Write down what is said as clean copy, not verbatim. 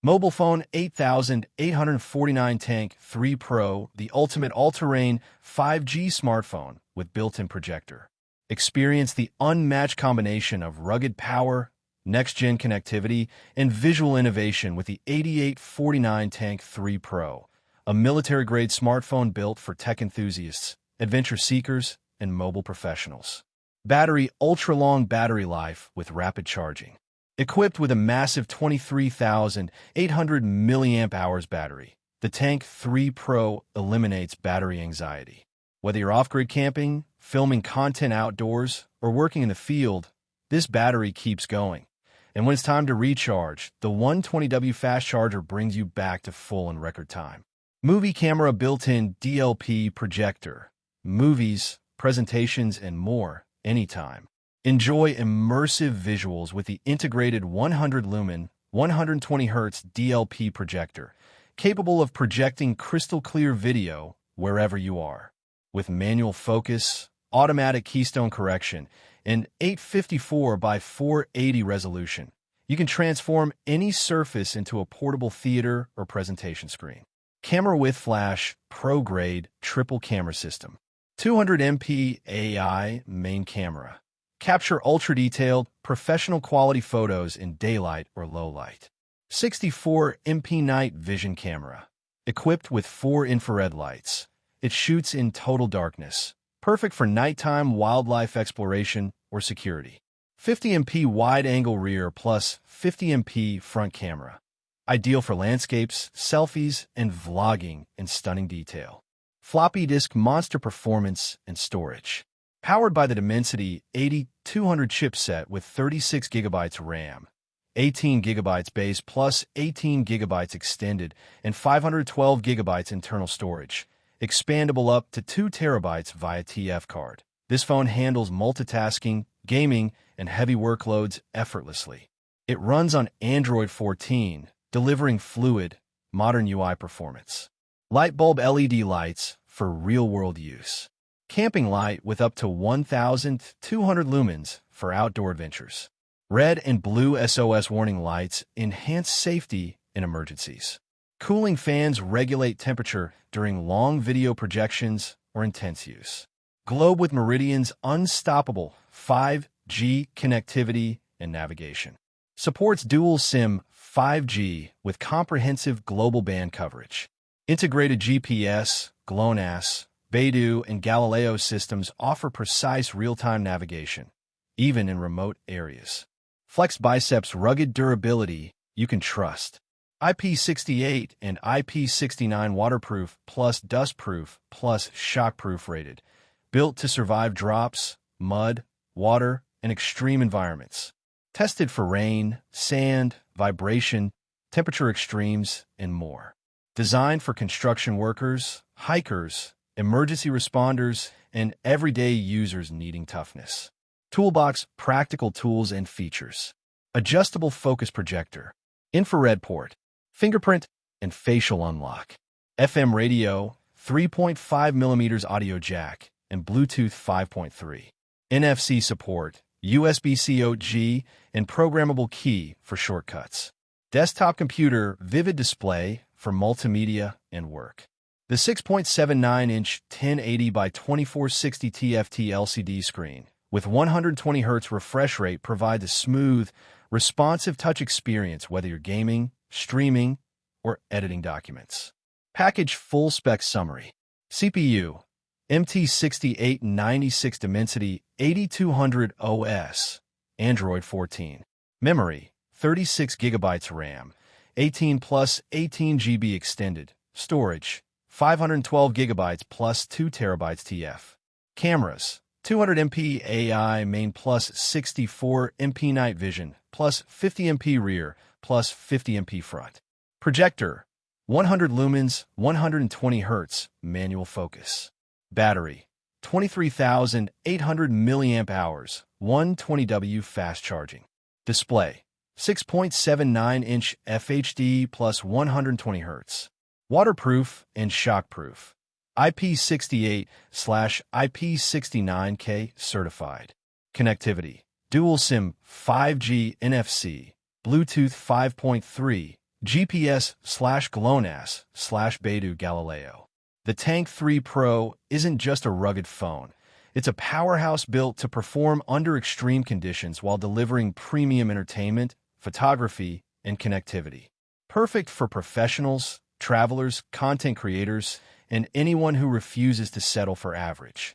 Mobile phone 8849 Tank 3 Pro, the ultimate all-terrain 5G smartphone with built-in projector. Experience the unmatched combination of rugged power, next-gen connectivity, and visual innovation with the 8849 Tank 3 Pro, a military-grade smartphone built for tech enthusiasts, adventure seekers, and mobile professionals. Battery: ultra-long battery life with rapid charging. Equipped with a massive 23,800 mAh battery, the Tank 3 Pro eliminates battery anxiety. Whether you're off-grid camping, filming content outdoors, or working in the field, this battery keeps going. And when it's time to recharge, the 120W fast charger brings you back to full in record time. Movie camera: built-in DLP projector. Movies, presentations, and more, anytime. Enjoy immersive visuals with the integrated 100-lumen, 120Hz DLP projector, capable of projecting crystal-clear video wherever you are. With manual focus, automatic keystone correction, and 854 by 480 resolution, you can transform any surface into a portable theater or presentation screen. Camera with flash, pro-grade, triple camera system. 200MP AI main camera. Capture ultra-detailed, professional-quality photos in daylight or low light. 64MP night vision camera. Equipped with 4 infrared lights, it shoots in total darkness, perfect for nighttime wildlife exploration or security. 50MP wide-angle rear plus 50MP front camera. Ideal for landscapes, selfies, and vlogging in stunning detail. Floppy disk: monster performance and storage. Powered by the Dimensity 8200 chipset with 36GB RAM, 18GB base plus 18GB extended, and 512GB internal storage, expandable up to 2TB via TF card. This phone handles multitasking, gaming, and heavy workloads effortlessly. It runs on Android 14, delivering fluid, modern UI performance. Light bulb LED lights for real-world use. Camping light with up to 1,200 lumens for outdoor adventures. Red and blue SOS warning lights enhance safety in emergencies. Cooling fans regulate temperature during long video projections or intense use. Globe with Meridian's unstoppable 5G connectivity and navigation. Supports dual SIM 5G with comprehensive global band coverage. Integrated GPS, GLONASS, Beidou, and Galileo systems offer precise real-time navigation, even in remote areas. Flex biceps: rugged durability you can trust. IP68 and IP69 waterproof plus dustproof plus shockproof rated. Built to survive drops, mud, water, and extreme environments. Tested for rain, sand, vibration, temperature extremes, and more. Designed for construction workers, hikers, emergency responders, and everyday users needing toughness. Toolbox: practical tools and features. Adjustable focus projector. Infrared port. Fingerprint and facial unlock. FM radio, 3.5mm audio jack, and Bluetooth 5.3. NFC support, USB-C OG, and programmable key for shortcuts. Desktop computer: vivid display for multimedia and work. The 6.79-inch 1080 by 2460 TFT LCD screen with 120Hz refresh rate provides a smooth, responsive touch experience whether you're gaming, streaming, or editing documents. Package full spec summary. CPU: MT6896 Dimensity 8200 OS, Android 14. Memory: 36GB RAM, 18 plus 18GB extended. Storage: 512GB plus 2TB TF. Cameras: 200MP AI main plus 64MP night vision plus 50MP rear plus 50MP front. Projector: 100 lumens, 120Hz manual focus. Battery: 23,800 mAh, 120W fast charging. Display: 6.79-inch FHD plus 120Hz. Waterproof and shockproof. IP68/IP69K certified. Connectivity: dual SIM 5G NFC, Bluetooth 5.3, GPS/GLONASS/Beidou Galileo. The Tank 3 Pro isn't just a rugged phone. It's a powerhouse built to perform under extreme conditions while delivering premium entertainment, photography, and connectivity. Perfect for professionals, travelers, content creators, and anyone who refuses to settle for average.